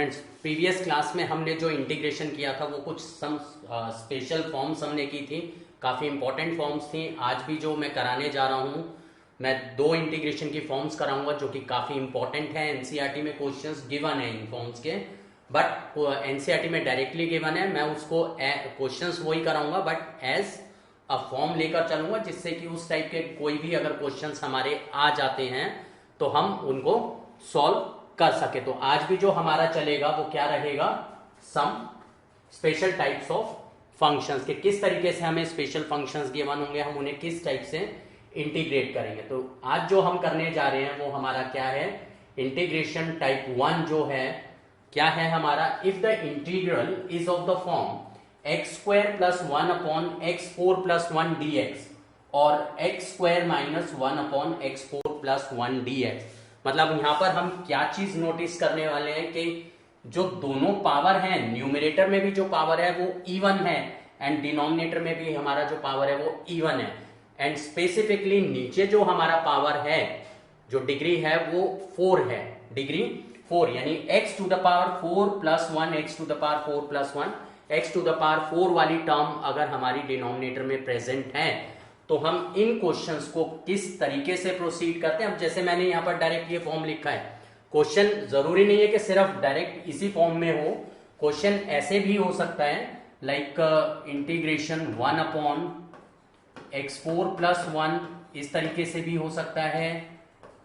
Students, previous class में हमने जो इंटीग्रेशन किया था वो कुछ सम स्पेशल फॉर्म्स हमने की थी, काफ़ी इंपॉर्टेंट फॉर्म्स थी। आज भी जो मैं कराने जा रहा हूँ, मैं दो इंटीग्रेशन की फॉर्म्स कराऊंगा जो कि काफ़ी इंपॉर्टेंट है। एनसीईआरटी में क्वेश्चंस गिवन है इन फॉर्म्स के, बट एनसीईआरटी में डायरेक्टली गिवन है। मैं उसको क्वेश्चंस वही कराऊंगा बट एज अ फॉर्म लेकर चलूंगा, जिससे कि उस टाइप के कोई भी अगर क्वेश्चंस हमारे आ जाते हैं तो हम उनको सॉल्व कर सके। तो आज भी जो हमारा चलेगा वो क्या रहेगा, some special types of functions के किस तरीके से हमें स्पेशल फंक्शंस गिवन होंगे, हम उन्हें किस टाइप से इंटीग्रेट करेंगे। तो आज जो हम करने जा रहे हैं वो हमारा क्या है, इंटीग्रेशन टाइप 1 जो है क्या है हमारा, if the integral is of the form x square plus 1 upon x 4 plus 1 dx और x square minus 1 upon x 4 plus 1 dx। मतलब यहां पर हम क्या चीज नोटिस करने वाले हैं कि जो दोनों पावर है, न्यूमरेटर में भी जो पावर है वो इवन है एंड डिनोमिनेटर में भी हमारा जो पावर है वो इवन है। एंड स्पेसिफिकली नीचे जो हमारा पावर है, जो डिग्री है वो 4 है, डिग्री 4, यानी x to the power 4 plus 1 x to the power 4 plus 1 x to the power 4 वाली टर्म अगर हमारी डिनोमिनेटर में प्रेजेंट है तो हम इन क्वेश्चंस को किस तरीके से प्रोसीड करते हैं। अब जैसे मैंने यहां पर डायरेक्ट ये फॉर्म लिखा है, क्वेश्चन जरूरी नहीं है कि सिर्फ डायरेक्ट इसी फॉर्म में हो, क्वेश्चन ऐसे भी हो सकता है like integration 1 upon x 4 plus 1, इस तरीके से भी हो सकता है।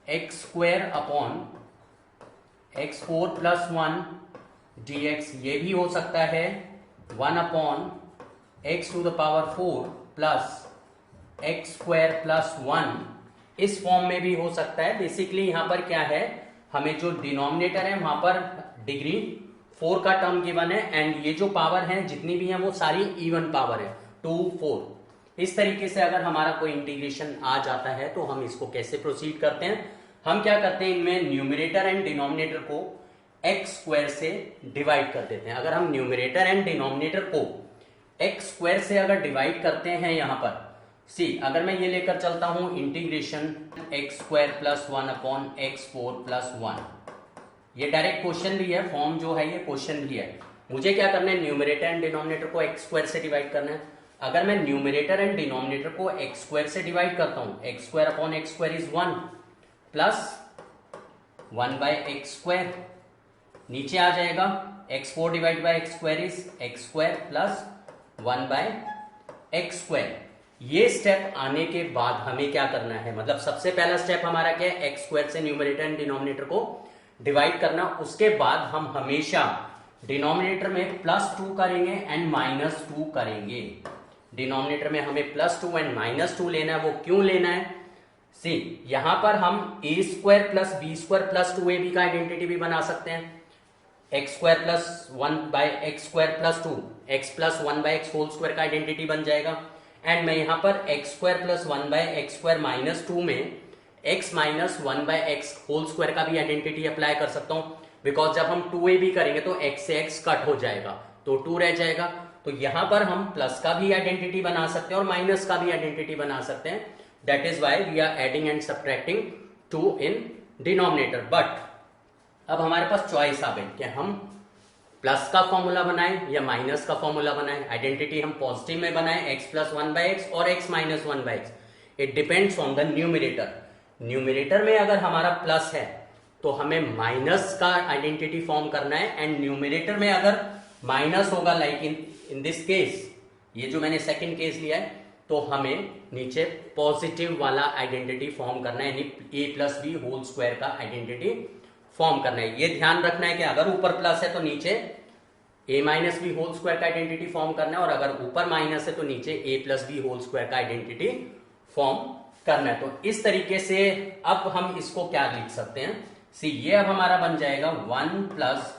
X square upon x 4 plus 1 dx, ये भी हो सकता है। 1 upon x to the power 4 plus x square plus 1, इस फॉर्म में भी हो सकता है। बेसिकली यहां पर क्या है, हमें जो डिनोमिनेटर है वहां पर डिग्री 4 का टर्म गिवन है एंड ये जो पावर है जितनी भी है वो सारी इवन पावर है, 2 4। इस तरीके से अगर हमारा कोई इंटीग्रेशन आ जाता है तो हम इसको कैसे प्रोसीड करते हैं, हम क्या करते हैं, इनमें न्यूमरेटर एंड डिनोमिनेटर को एक्स स्क्वायर से डिवाइड कर देते हैं। अगर हम न्यूमरेटर एंड डिनोमिनेटर को एक्स स्क्वायर से अगर डिवाइड करते हैं यहां पर, सी अगर मैं ये लेकर चलता हूं integration x square plus 1 upon x 4 plus 1, ये डायरेक्ट क्वेश्चन भी है, फॉर्म जो है ये क्वेश्चन भी है। मुझे क्या करना है, न्यूमरेटर एंड डिनोमिनेटर को एक्स स्क्वायर से डिवाइड करना है। अगर मैं न्यूमरेटर एंड डिनोमिनेटर को एक्स स्क्वायर से डिवाइड करता हूं, x square upon x square is 1 plus 1 by x square, नीचे आ जाएगा x4 divide by x square is x square plus 1 by x square. ये स्टेप आने के बाद हमें क्या करना है, मतलब सबसे पहला स्टेप हमारा क्या है, एक्स स्क्वायर से न्यूमरेटर एंड डिनोमिनेटर को डिवाइड करना। उसके बाद हम हमेशा डिनोमिनेटर में +2 करेंगे एंड -2 करेंगे। डिनोमिनेटर में हमें +2 एंड -2 लेना है। वो क्यों लेना है, सी यहां पर हम a square plus b square plus 2ab का आइडेंटिटी भी बना सकते हैं। X square plus 1 by x square plus 2 x plus 1 by x whole square का आइडेंटिटी बन जाएगा। एंड मैं यहां पर x square plus 1 by x square minus 2 में x minus 1 by x whole square का भी आइडेंटिटी अप्लाई कर सकता हूं, बिकॉज जब हम 2ab करेंगे तो x से x कट हो जाएगा तो 2 रह जाएगा। तो यहां पर हम प्लस का भी आइडेंटिटी बना सकते हैं और माइनस का भी आइडेंटिटी बना सकते हैं। That is why we are adding and subtracting 2 in denominator. But अब हमारे पास चॉइस आ गई कि हम प्लस का फॉर्मूला बनाएं या माइनस का फॉर्मूला बनाएं। आइडेंटिटी हम पॉजिटिव में बनाएं, x प्लस 1 बाय एक्स और x minus 1 by x. It depends on the numerator. Numerator में अगर हमारा प्लस है तो हमें माइनस का आइडेंटिटी फॉर्म करना है एंड न्यूमरेटर में अगर माइनस होगा, लाइक इन दिस केस, ये जो मैंने सेकंड केस लिया है, तो हमें नीचे पॉजिटिव वाला आइडेंटिटी फॉर्म करना है, यानी a plus b whole square का आइडेंटिटी फॉर्म करना है। ये ध्यान रखना है कि अगर ऊपर प्लस है तो नीचे a minus b whole square का आइडेंटिटी फॉर्म करना है, और अगर ऊपर माइनस है तो नीचे a plus b whole square का आइडेंटिटी फॉर्म करना है। तो इस तरीके से अब हम इसको क्या लिख सकते हैं, सी ये अब हमारा बन जाएगा 1 plus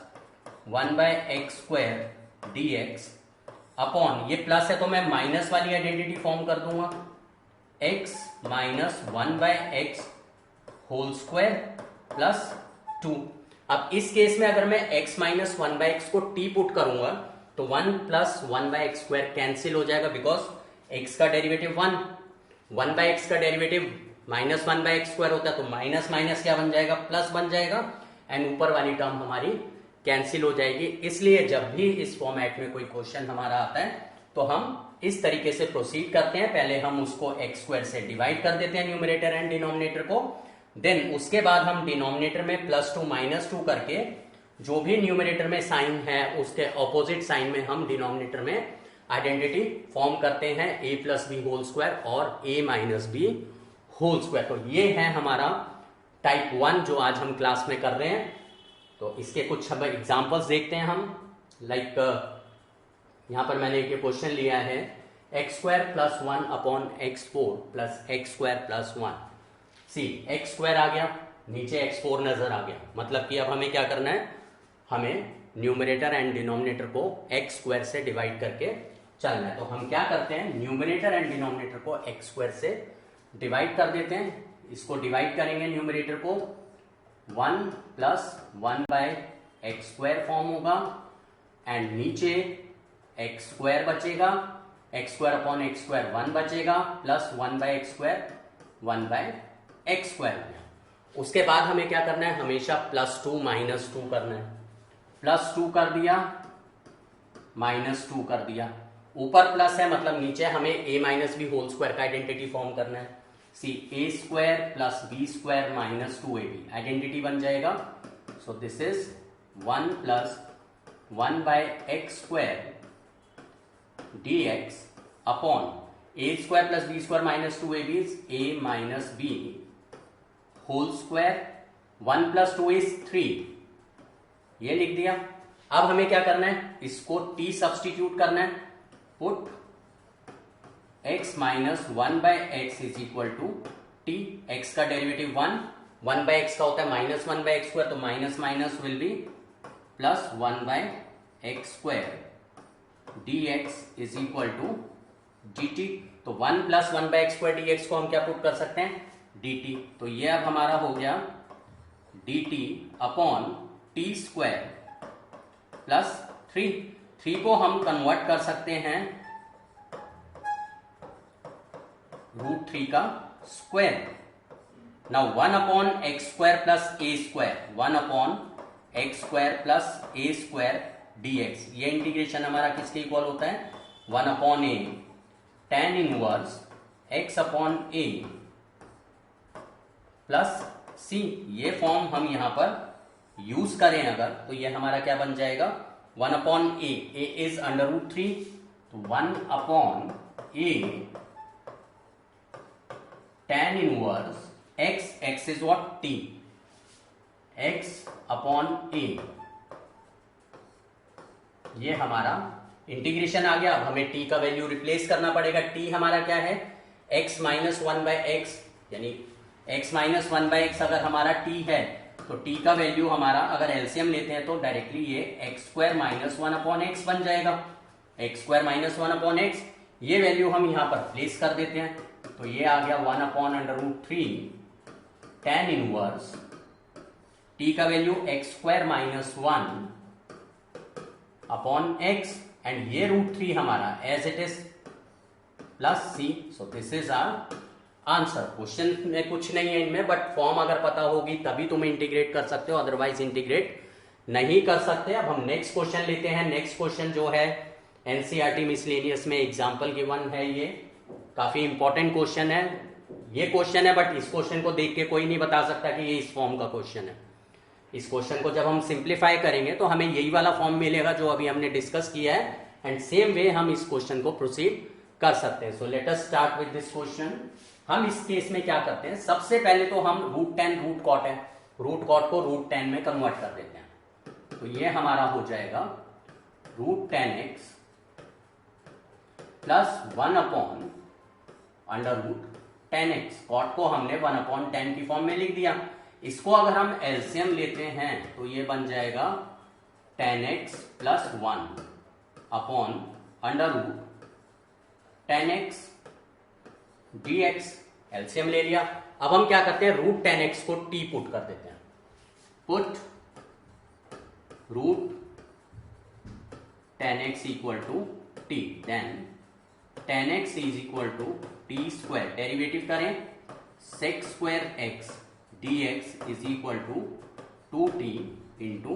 1 by x square dx upon, ये प्लस है तो मैं माइनस वाली आइडेंटिटी फॉर्म कर दूंगा, x minus 1 by x whole square plus 2। अब इस केस में अगर मैं x माइनस 1 बाय एक्स को t पुट करूंगा तो 1 plus 1 by x square cancel हो जाएगा, बिकॉज x का डेरिवेटिव 1 बाय एक्स का derivative minus 1 by x square होता है, तो माइनस माइनस क्या बन जाएगा, प्लस बन जाएगा। एंड ऊपर वाली टर्म हमारी कैंसिल हो जाएगी। इसलिए जब भी इस फॉर्मेट में कोई क्वेश्चन हमारा आता है तो हम इस तरीके से प्रोसीड करते हैं। पहले हम उसको एक्स स्क्वायर से डिवाइड कर देते हैं न्यूमरेटर एंड डिनोमिनेटर को, देन उसके बाद हम डिनोमिनेटर में +2 -2 करके जो भी न्यूमरेटर में साइन है उसके ऑपोजिट साइन में हम डिनोमिनेटर में आइडेंटिटी फॉर्म करते हैं a+b² और a-b होल स्क्वायर। तो ये है हमारा टाइप 1 जो आज हम क्लास में कर रहे हैं। तो इसके कुछ अब एग्जांपल्स देखते हैं हम। लाइक यहां पर मैंने एक क्वेश्चन लिया है x² + 1/x4 + x² + 1। सी x² आ गया, नीचे x4 नजर आ गया, मतलब कि अब हमें क्या करना है, हमें न्यूमरेटर एंड डिनोमिनेटर को x² से डिवाइड करके चलना है। तो हम क्या करते हैं, न्यूमरेटर एंड डिनोमिनेटर को x² से डिवाइड कर देते हैं। इसको डिवाइड करेंगे न्यूमरेटर को 1 + 1/x² फॉर्म होगा एंड नीचे x² बचेगा, x²/x² 1 बचेगा प्लस 1/x² 1/x²। उसके बाद हमें क्या करना है, हमेशा +2 -2 करना है। +2 कर दिया, -2 कर दिया, ऊपर प्लस है मतलब नीचे हमें a-b होल स्क्वायर का आइडेंटिटी फॉर्म करना है। सी a² + b² - 2ab आइडेंटिटी बन जाएगा। So this is 1 + 1/x² dx अपॉन a² + b² - 2ab is a - b whole square. 1 + 2 is 3, ये लिख दिया। अब हमें क्या करना है, इसको t सब्सटीट्यूट करना है। Put x - 1/x = t, x का डेरिवेटिव 1, 1/x का होता है -1/x², तो minus will be plus 1/x² dx = dt। तो 1 + 1/x² dx को हम क्या पुट कर सकते हैं, dt। तो ये अब हमारा हो गया dt अपॉन t² प्लस 3 को हम कन्वर्ट कर सकते हैं √3 का square. Now 1/x² + a², 1/x² + a² dx, ये इंटीग्रेशन हमारा किसके इक्वल होता है, 1/a tan 1 x/a plus c। ये फॉर्म हम यहां पर यूज करें अगर, तो ये हमारा क्या बन जाएगा, 1/a, a इज √3, तो 1/a tan 1 x is what, t, x/a। ये हमारा इंटीग्रेशन आ गया। अब हमें t का वैल्यू रिप्लेस करना पड़ेगा। t हमारा क्या है, x - 1/x, यानी x - 1/x अगर हमारा t है तो t का वैल्यू हमारा अगर एलसीएम लेते हैं तो डायरेक्टली ये x² - 1/x बन जाएगा। x² - 1/x, ये वैल्यू हम यहां पर प्लेस कर देते हैं। तो ये आ गया 1/√3 tan 1, t का वैल्यू x² - 1/x एंड ये √3 हमारा as it is plus c। So this is our answer. Question में कुछ नहीं है इनमें, बट फॉर्म अगर पता होगी तभी तुम इंटीग्रेट कर सकते हो, अदरवाइज इंटीग्रेट नहीं कर सकते। अब हम नेक्स्ट क्वेश्चन लेते हैं। नेक्स्ट क्वेश्चन जो है एनसीईआरटी मिसलेनियस में एग्जांपल गिवन है, ये काफी इंपॉर्टेंट क्वेश्चन है। ये क्वेश्चन है बट इस क्वेश्चन को देख के कोई नहीं बता सकता कि ये इस फॉर्म का क्वेश्चन है। इस क्वेश्चन को जब हम सिंप्लीफाई करेंगे तो हमें यही वाला फॉर्म मिलेगा जो अभी हमने डिस्कस किया है, एंड सेम वे हम इस क्वेश्चन को प्रोसीड कर सकते हैं। So let us start with this question. हम इस केस में क्या करते हैं, सबसे पहले तो हम √10 √cot है, √cot को √10 में कन्वर्ट कर देते हैं। तो ये हमारा हो जाएगा √10x प्लस 1/√10x। cot को हमने 1/10 की फॉर्म में लिख दिया। इसको अगर हम एलसीएम लेते हैं तो ये बन जाएगा 10x plus 1/√10x dx। LCM ले लिया। अब हम क्या करते हैं, √10x को t पुट कर देते हैं। Put √10x = t, then 10x = t², derivative करें sec² x dx = 2t into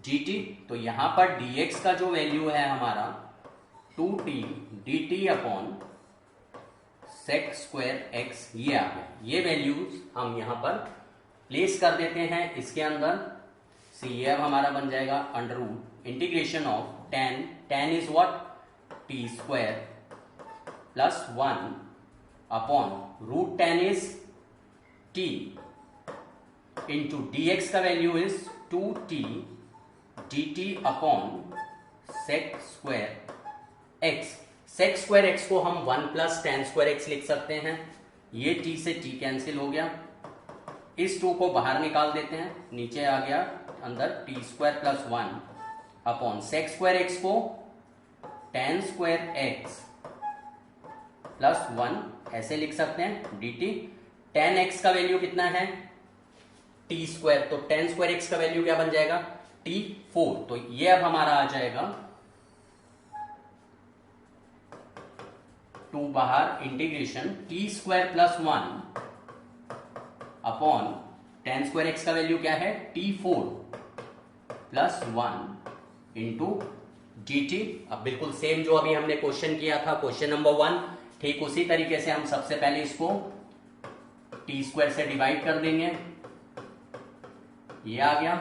dt। तो यहां पर dx का जो वैल्यू है हमारा 2t dt upon sec square x, ये आ गया। ये वैल्यूज हम यहां पर प्लेस कर देते हैं इसके अंदर। सी ये अब हमारा बन जाएगा under root integration of tan is what, t square plus 1 upon root tan is t into dx का value is 2t dt upon sec square x। sec square x को हम 1 प्लस tan स्क्वायर x लिख सकते हैं। ये t से t cancel हो गया, इस 2 को बाहर निकाल देते हैं, नीचे आ गया अंदर t square plus 1 upon sec square x को tan स्क्वायर x प्लस 1 ऐसे लिख सकते हैं dt। tan x का वैल्यू कितना है, t स्क्वायर, तो tan स्क्वायर x का वैल्यू क्या बन जाएगा, t4। तो ये अब हमारा आ जाएगा 2 बाहर integration t square plus 1 upon tan square x का वैल्यू क्या है, t4 प्लस 1 इंटू dt। अब बिल्कुल सेम जो अभी हमने क्वेश्चन किया था, क्वेश्चन नंबर 1, ठीक उसी तरीके से हम सबसे पहले इसको t स्क्वायर से डिवाइड कर देंगे। ये आ गया,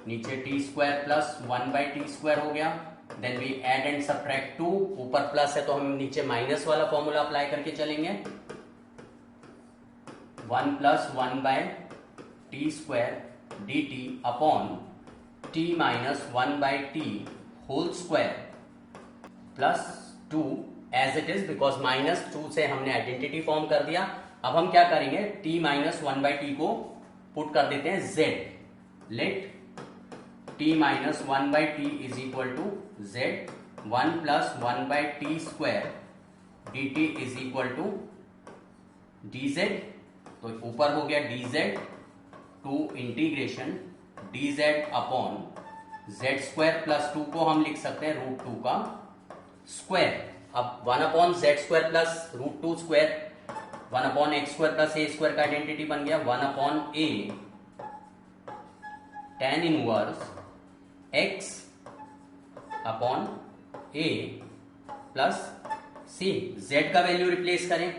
नीचे t square plus 1 by t square हो गया। Then we add and subtract 2, ऊपर प्लस है तो हम नीचे माइनस वाला फॉर्मूला अप्लाई करके चलेंगे। 1 plus 1 by t square d t upon t minus 1 by t whole square plus 2 as it is, because minus 2 से हमने आइडेंटिटी फॉर्म कर दिया। अब हम क्या करेंगे, t माइनस 1 बाई टी को पुट कर देते हैं z। Let t minus 1 by t is equal to z, 1 plus 1 by t square d t is equal to dz। तो ऊपर हो गया dz to integration dz upon z square plus 2 को हम लिख सकते हैं रूट 2 का स्क्वायर। अब 1 upon z square plus root 2 square, 1 upon x square plus a square का आइडेंटिटी बन गया 1 upon a tan inverse x upon a plus c. z का वैल्यू रिप्लेस करें,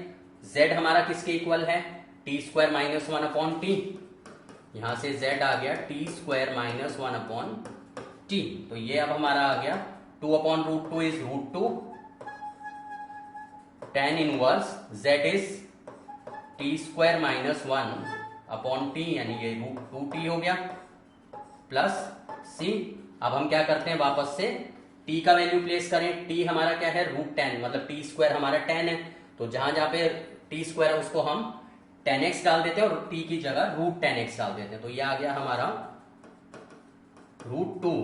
z हमारा किसके इक्वल है, t square minus 1 upon t. यहां से z आ गया t square minus 1 upon t. तो ये अब हमारा आ गया 2 upon root 2 is root 2, tan inverse z is t square minus 1 upon t, यानी ये रूट 2t हो गया प्लस सी। अब हम क्या करते हैं, वापस से t का वैल्यू प्लेस करें। t हमारा क्या है, रूट 10, मतलब टी स्क्वायर हमारा 10 है। तो जहां जहां पे टी स्क्वायर है उसको हम 10x डाल देते हैं और t की जगह रूट 10x डाल देते हैं। तो ये आ गया हमारा root 2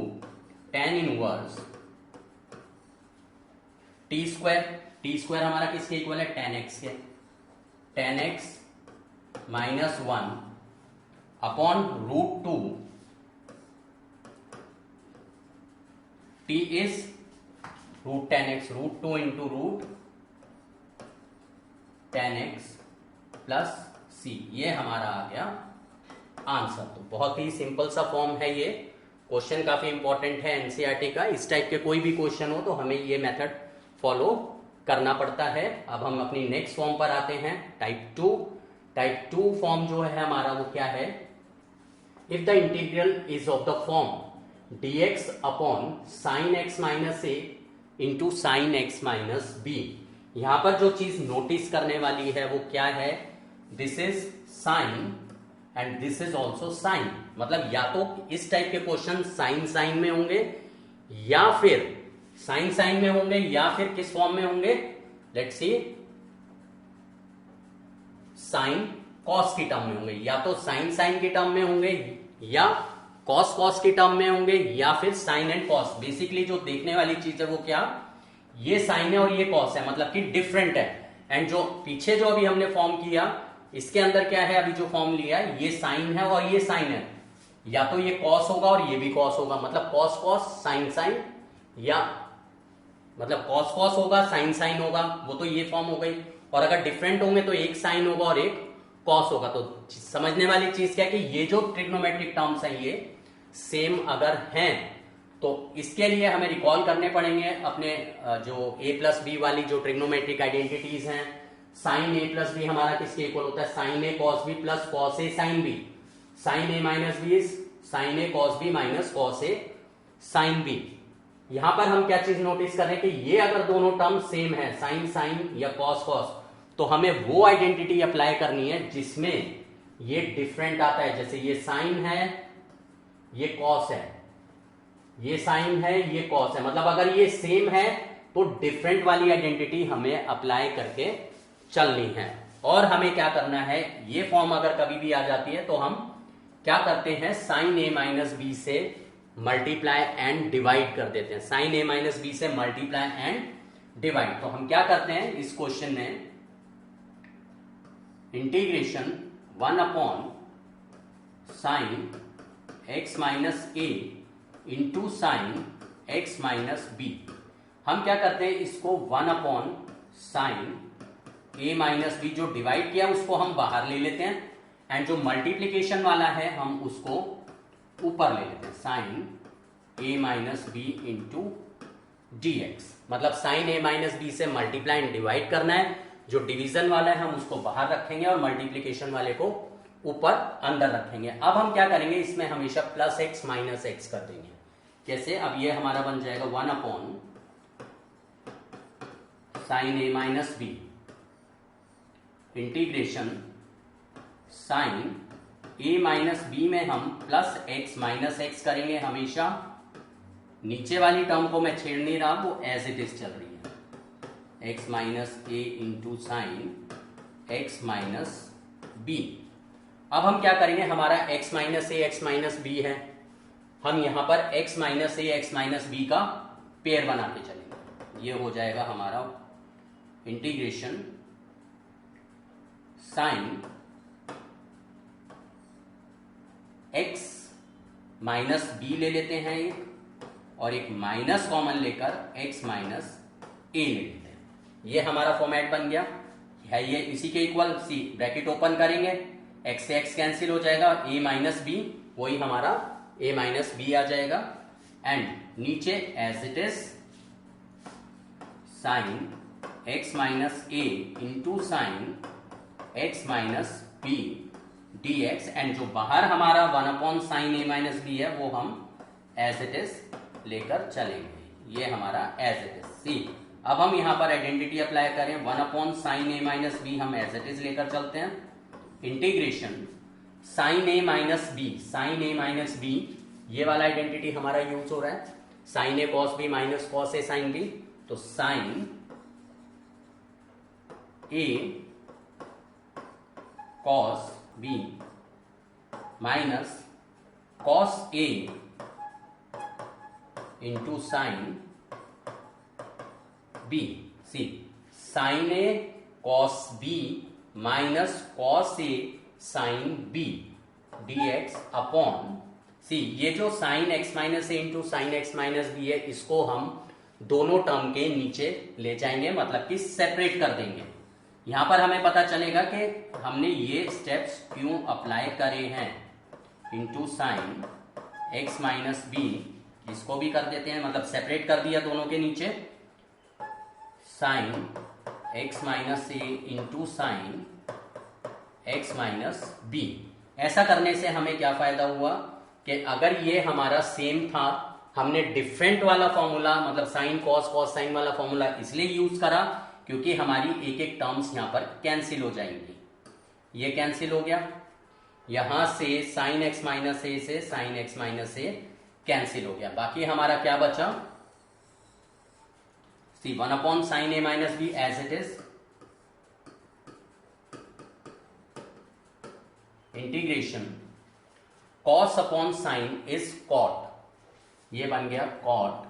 tan inverse t square हमारा किसके इक्वल है, 10x के, 10x minus 1 upon root 2 t is root 10x, root 2 into root 10x plus c। ये हमारा आ गया आंसर। तो बहुत ही सिंपल सा फॉर्म है ये। क्वेश्चन काफी इंपॉर्टेंट है एनसीईआरटी का। इस टाइप के कोई भी क्वेश्चन हो तो हमें ये मेथड फॉलो करना पड़ता है। अब हम अपनी नेक्स्ट फॉर्म पर आते हैं, टाइप 2। टाइप 2 फॉर्म जो है हमारा वो क्या है, if the integral is of the form dx upon sine x minus a into sine x minus b. यहां पर जो चीज नोटिस करने वाली है वो क्या है, this is sine and this is also sine. मतलब या तो इस टाइप के क्वेश्चन साइन साइन में होंगे या फिर साइन साइन में होंगे या फिर किस फॉर्म में होंगे, लेट्स सी, साइन कॉस की टर्म में होंगे। या तो साइन साइन की टर्म में होंगे या कॉस कॉस की टर्म में होंगे या फिर साइन एंड कॉस। बेसिकली जो देखने वाली चीज है वो क्या, ये साइन है और ये कॉस है, मतलब कि डिफरेंट है। एंड जो पीछे जो अभी हमने फॉर्म किया इसके अंदर क्या है, अभी जो फॉर्म लिया है ये साइन है और ये साइन है। या तो ये कॉस होगा और ये भी कॉस होगा, मतलब कॉस कॉस साइन साइन, या मतलब कॉस कॉस होगा साइन साइन होगा, वो तो ये फॉर्म हो गई। और अगर डिफरेंट होंगे तो एक साइन होगा और एक कॉस होगा। तो समझने वाली चीज क्या है कि ये जो ट्रिग्नोमेट्रिक टर्म्स हैं ये सेम अगर हैं तो इसके लिए हमें रिकॉल करने पड़ेंगे अपने जो a प्लस बी वाली जो ट्रिग्नोमेट्रिक आइडेंटिटीज हैं। साइन a प्लस बी हमारा किसके इक्वल होता है, sine a cos b plus cos a sine b. Sine a minus b is sine a cos b minus cos a sine b. यहां पर हम क्या चीज नोटिस कर रहे हैं कि ये अगर दोनों टर्म सेम है, साइन साइन या कॉस कॉस, तो हमें वो आइडेंटिटी अप्लाई करनी है जिसमें ये डिफरेंट आता है। जैसे ये साइन है, ये कॉस है, ये साइन है, ये कॉस है, मतलब अगर ये सेम है तो डिफरेंट वाली आइडेंटिटी हमें अप्लाई करके चलनी है। और हमें क्या करना है, ये फॉर्म अगर कभी भी आ जाती है तो हम क्या करते हैं, साइन a माइनस बी से मल्टीप्लाई एंड डिवाइड कर देते हैं। साइन a माइनस बी से मल्टीप्लाई एंड डिवाइड। तो हम क्या करते हैं इस क्वेश्चन में, integration 1 upon sine x minus a into sine x minus b. हम क्या करते हैं, इसको 1 upon sine a minus b जो डिवाइड किया उसको हम बाहर ले लेते हैं, एंड जो मल्टीप्लीकेशन वाला है हम उसको ऊपर ले लेते हैं, sine a minus b into d x. मतलब साइन a माइनस बी से मल्टीप्लाई एंड डिवाइड करना है, जो डिवीजन वाला है हम उसको बाहर रखेंगे और मल्टीप्लीकेशन वाले को ऊपर अंदर रखेंगे। अब हम क्या करेंगे, इसमें हमेशा प्लस एक्स माइनस एक्स कर देंगे। कैसे, अब ये हमारा बन जाएगा 1 upon sine a minus b integration sine a minus b में हम प्लस एक्स माइनस एक्स करेंगे हमेशा। नीचे वाली टर्म को मैं छेड़ नहीं रहा, वो एज इट इज चल रही है, x minus a into sine x minus b. अब हम क्या करेंगे, हमारा x minus a x minus b है, हम यहां पर x minus a x minus b का पेयर बना के चलेंगे। ये हो जाएगा हमारा integration sine x minus b ले लेते हैं एक, और एक माइनस कॉमन लेकर x माइनस ए ले लेते हैं। ये हमारा फॉर्मेट बन गया है। ये इसी के इक्वल, सी ब्रैकेट ओपन करेंगे, x से x कैंसिल हो जाएगा, a माइनस बी वही हमारा a माइनस बी आ जाएगा, एंड नीचे as it is sine x minus a into sine x minus b d x, and जो बाहर हमारा 1 upon sine a minus b है वो हम एज इट इज लेकर चलेंगे। ये हमारा एज इट इज। सी अब हम यहां पर आइडेंटिटी अप्लाई करें, 1 upon sine a minus b हम एज इट इज लेकर चलते हैं। Integration sine a minus b, sine a minus b, ये वाला आइडेंटिटी हमारा यूज हो रहा है, sine a cos b minus cos a sine b. तो sine a cos b minus cos a into sine b. C sine a cos b minus cos a sine b d x upon c, ये जो sign x minus a into sine x minus b है, इसको हम दोनों term के नीचे ले जाएंगे, मतलब कि सेपरेट कर देंगे। यहां पर हमें पता चलेगा कि हमने ये स्टेप्स क्यों अप्लाई करे हैं। Into sine x minus b, इसको भी कर देते हैं, मतलब सेपरेट कर दिया दोनों के नीचे, sine x minus a into sine x minus b. ऐसा करने से हमें क्या फायदा हुआ कि अगर ये हमारा सेम था, हमने डिफरेंट वाला फॉर्मूला, मतलब साइन कॉस कॉस साइन वाला फॉर्मूला इसलिए यूज करा क्योंकि हमारी एक एक टर्म्स यहां पर कैंसिल हो जाएंगी। ये कैंसिल हो गया, यहां से साइन एक्स माइनस ए से sine x minus a cancel हो गया। बाकी हमारा क्या बचा, see 1 upon sine a minus b as it is, integration cos upon sine is cot, ये बन गया cot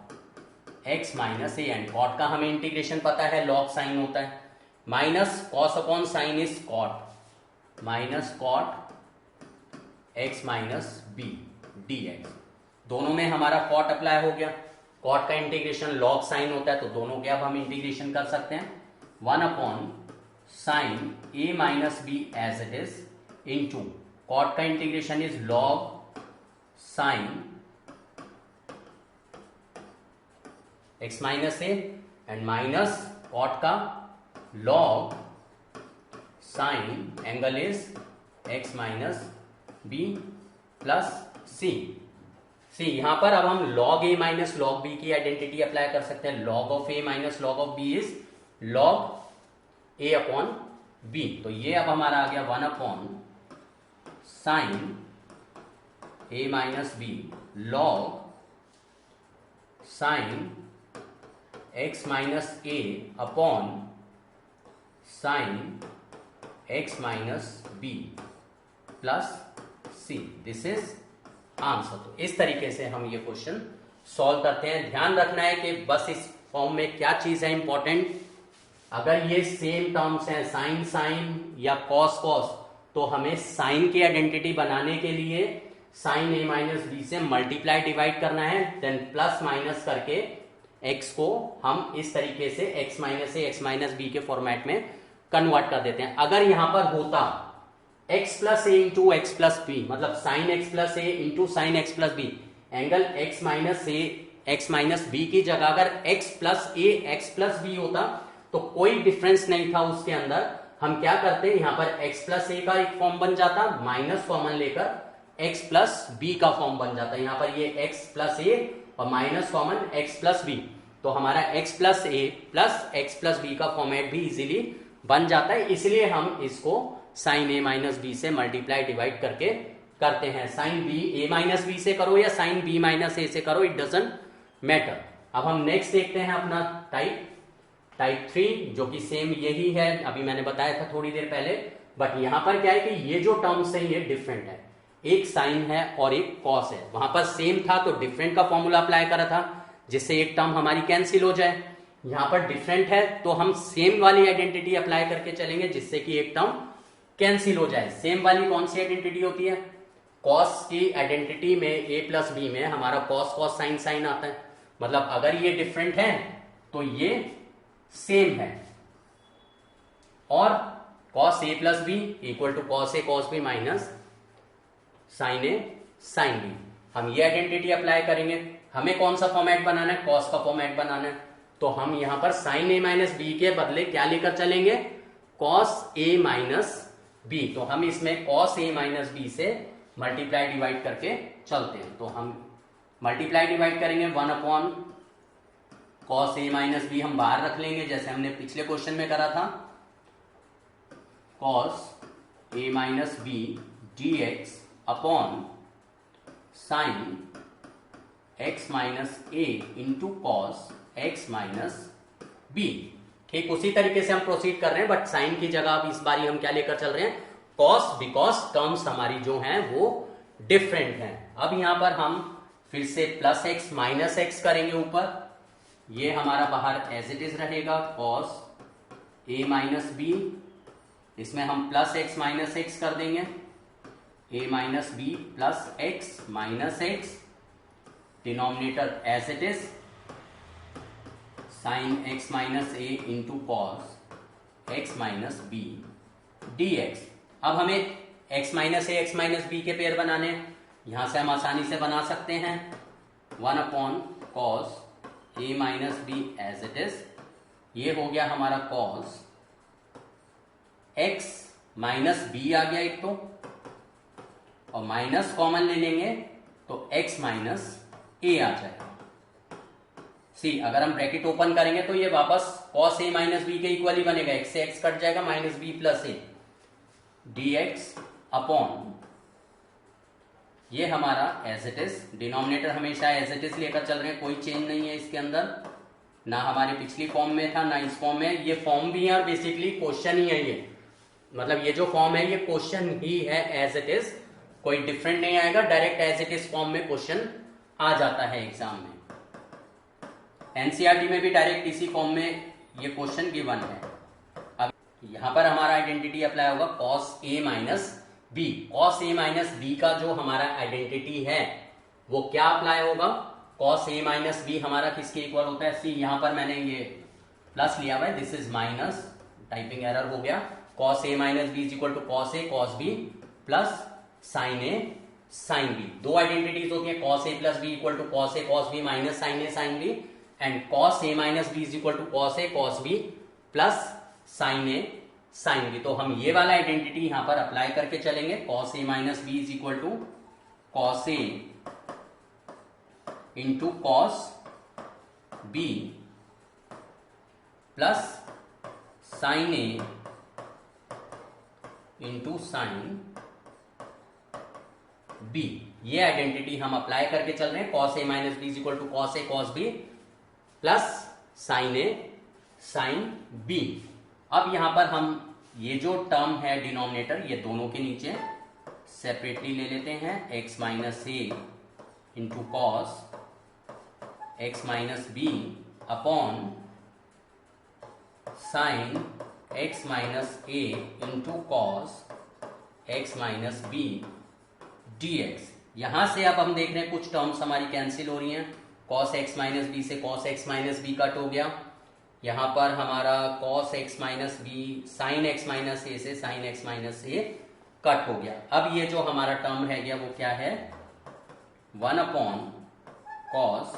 x minus a, and cot का हमें इंटीग्रेशन पता है लॉग साइन होता है, minus cos upon sine is cot minus cot x minus b d x. दोनों में हमारा कॉट अप्लाई हो गया, कॉट का इंटीग्रेशन लॉग साइन होता है, तो दोनों के अब हम इंटीग्रेशन कर सकते हैं। 1 upon sine a minus b as it is into cot का integration is log sine x minus a and minus cot का log sine angle is x minus b plus c. यहां पर अब हम log a minus log b की identity apply कर सकते हैं। log of a minus log of b is log a upon b। तो ये अब हमारा आ गया 1 upon sine a minus b log sine x minus a upon sine x minus b plus c। This is answer. तो इस तरीके से हम ये क्वेश्चन सॉल्व करते हैं। ध्यान रखना है कि बस इस फॉर्म में क्या चीज है इंपॉर्टेंट, अगर ये सेम टर्म्स हैं साइन साइन या कॉस कॉस, तो हमें साइन की आइडेंटिटी बनाने के लिए साइन a माइनस बी से मल्टीप्लाई डिवाइड करना है, देन प्लस माइनस करके x को हम इस तरीके से x minus a x minus b के फॉर्मेट में कन्वर्ट कर देते हैं। अगर यहां पर होता x प्लस ए इंटू एक्स प्लस बी, मतलब sine x plus A into sine x plus b, angle x minus a x minus b की जगह अगर x plus a x plus b होता तो कोई डिफरेंस नहीं था उसके अंदर। हम क्या करते, यहां पर x प्लस ए का एक फॉर्म बन जाता, माइनस कॉमन लेकर x प्लस बी का फॉर्म बन जाता। यहां पर ये x प्लस ए और minus common x plus b, तो हमारा x plus a plus x plus b का फॉर्मेट भी इजीली बन जाता है। इसलिए हम इसको साइन ए माइनस बी से मल्टीप्लाई डिवाइड करके करते हैं। Sine b a minus b से करो या साइन बी माइनस ए से करो, इट डजंट मैटर। अब हम नेक्स्ट देखते हैं अपना टाइप 3, जो कि सेम यही है, अभी मैंने बताया था थोड़ी देर पहले, बट यहां पर क्या है कि ये जो टर्म्स है ये डिफरेंट है, एक साइन है और एक कॉस है। वहां पर सेम था तो डिफरेंट का फॉर्मूला अप्लाई करा था जिससे एक टर्म हमारी कैंसिल हो जाए। यहां पर डिफरेंट है तो हम सेम वाली आइडेंटिटी अप्लाई करके चलेंगे जिससे कि एक टर्म कैंसिल हो जाए। सेम वाली कौन सी आइडेंटिटी होती है, कॉस की आइडेंटिटी में ए प्लस बी में हमारा कॉस कॉस साइन साइन आता है, मतलब अगर ये डिफरेंट है तो ये सेम है, और cos a plus b equal to cos a cos b minus sine a sine b. हम ये आइडेंटिटी अप्लाई करेंगे। हमें कौन सा फॉर्मेट बनाना है, कॉस का फॉर्मेट बनाना है, तो हम यहां पर साइन ए माइनस बी के बदले क्या लेकर चलेंगे, कॉस ए माइनस बी। तो हम इसमें कॉस ए माइनस बी से मल्टीप्लाई डिवाइड करके चलते हैं। तो हम मल्टीप्लाई डिवाइड करेंगे 1 upon cos a minus b, हम बाहर रख लेंगे जैसे हमने पिछले क्वेश्चन में करा था, cos a minus b d x upon sine x minus a into cos x minus b. ठीक उसी तरीके से हम प्रोसीड कर रहे हैं, बट साइन की जगह अब इस बारी हम क्या लेकर चल रहे हैं, कॉस, बिकॉज टर्म्स हमारी जो हैं वो डिफरेंट हैं। अब यहां पर हम फिर से प्लस एक्स माइनस एक्स करेंगे ऊपर, ये हमारा बाहर एज इट इज रहेगा कॉस ए माइनस बी, इसमें हम प्लस एक्स माइनस एक्स कर देंगे, a minus b plus x minus x, denominator as it is sine x minus a into cos x minus b d x. अब हमें x minus a x minus b के pair बनाने, यहां से हम आसानी से बना सकते हैं 1 upon cos a minus b as it is, ये हो गया हमारा कॉस x माइनस बी आ गया एक तो, और माइनस कॉमन ले लेंगे तो x माइनस ए आ जाएगा। सी अगर हम ब्रैकेट ओपन करेंगे तो ये वापस कॉस ए माइनस बी के इक्वल ही बनेगा, x से x कट जाएगा, माइनस बी प्लस ए dx अपॉन ये हमारा एज इट इज, डिनोमिनेटर हमेशा एज इट इज लेकर चल रहे हैं, कोई चेंज नहीं है इसके अंदर, ना हमारे पिछली फॉर्म में था ना इस फॉर्म में, ये फॉर्म भी है और बेसिकली क्वेश्चन ही है ये, मतलब ये जो फॉर्म है ये क्वेश्चन ही है एज इट इज, कोई डिफरेंट नहीं आएगा, direct as it is form में क्वेश्चन आ जाता है एग्जाम में। एनसीईआरटी में भी डायरेक्ट इसी फॉर्म में ये क्वेश्चन गिवन है। अब यहां पर हमारा आइडेंटिटी अप्लाई होगा cos a minus B. Cos a minus b का जो हमारा आइडेंटिटी है वो क्या अप्लाई होगा, कॉस ए माइनस बी हमारा किसके इक्वल होता है, सी यहां पर मैंने ये प्लस लिया हुआ है, this is minus, typing error हो गया, cos a minus b is equal to cos a cos b plus sine a sine b. दो आइडेंटिटीज होती है, cos a plus b equal to cos a cos b minus sine a sine b, and cos a minus b is equal to cos a cos b plus sine a sine b. तो हम ये वाला identity यहां पर apply करके चलेंगे, cos a minus b is equal to cos a into cos b plus sine a into sine b. ये identity हम अप्लाई करके चल रहे हैं, cos a minus b is equal to cos a cos b plus sine a sine b. अब यहां पर हम ये जो टर्म है डिनोमिनेटर, ये दोनों के नीचे सेपरेटली ले लेते हैं, x minus a into cos x minus b upon sine x minus a into cos x minus b dx। यहां से अब हम देख रहे हैं कुछ टर्म्स हमारी कैंसिल हो रही हैं, cos x माइनस बी से cos x minus b cut हो गया, यहां पर हमारा cos x minus b sin x minus a से sin x minus a cut हो गया। अब ये जो हमारा टर्म रह गया वो क्या है, 1 upon cos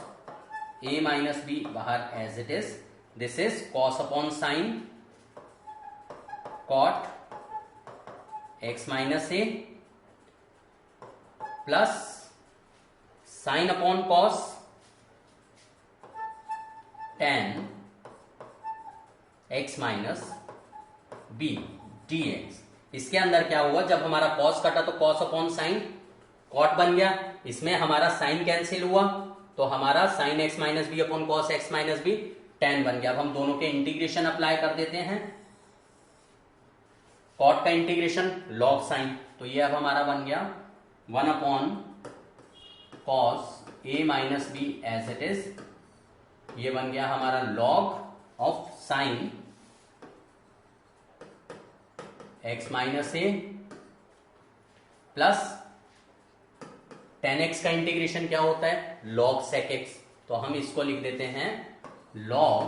a minus b बाहर as it is, this is cos upon sine cot x minus a plus sine upon cos tan x minus b dx। इसके अंदर क्या हुआ, जब हमारा कॉस कटा तो कॉस अपॉन साइन कॉट बन गया, इसमें हमारा साइन कैंसिल हुआ तो हमारा sine x minus b upon cos x minus b tan बन गया। अब हम दोनों के इंटीग्रेशन अप्लाई कर देते हैं, कॉट का इंटीग्रेशन लॉग साइन, तो ये अब हमारा बन गया 1 upon cos a minus b as it is, ये बन गया हमारा log of sine x minus a plus tan x का इंटीग्रेशन क्या होता है, log sec x, तो हम इसको लिख देते हैं log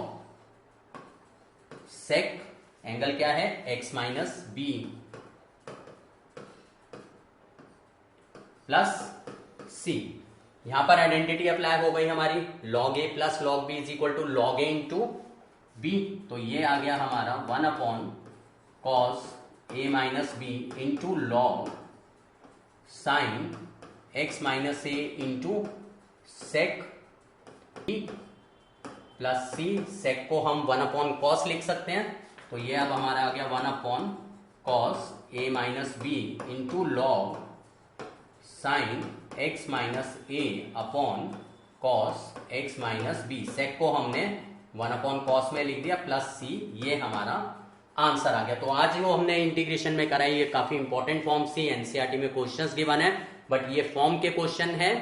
sec एंगल क्या है x minus b plus c. यहां पर आइडेंटिटी अप्लाई हो गई हमारी, log a plus log b is equal to log a into b, तो ये आ गया हमारा 1 upon cos a minus b into log sine x minus a into sec b plus c. Sec को हम 1 अपॉन कॉस लिख सकते हैं, तो ये अब हमारा आ गया 1 upon cos a minus b into log sine x minus a upon cos x minus b. Sec को हमने 1 अपॉन कॉस में लिख दिया प्लस सी, ये हमारा आंसर आ गया। तो आज जो हमने इंटीग्रेशन में कराई ये काफी इंपॉर्टेंट फॉर्म्स थी, एनसीईआरटी में क्वेश्चंस गिवन है, बट ये फॉर्म के क्वेश्चन है।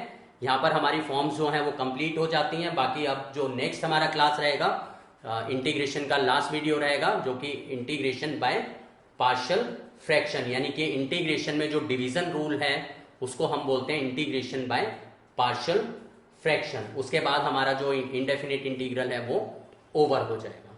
यहाँ पर हमारी फॉर्म्स जो हैं वो कंप्लीट हो जाती हैं। बाकी अब जो नेक्स्ट हमारा क्लास रहेगा इंटीग्रेशन का लास्ट वीडियो रहेगा, जो कि इंटीग्रेशन बाय पार्शियल फ्रैक्शन, यानी कि इंटीग्रेशन में जो डिवीजन रूल है उसको हम बोलते हैं इंटीग्रेशन बाय पार्शियल फ्रैक्शन। उसके बाद हमारा जो इंडेफिनिट इंटीग्रल है वो ओवर हो जाएगा।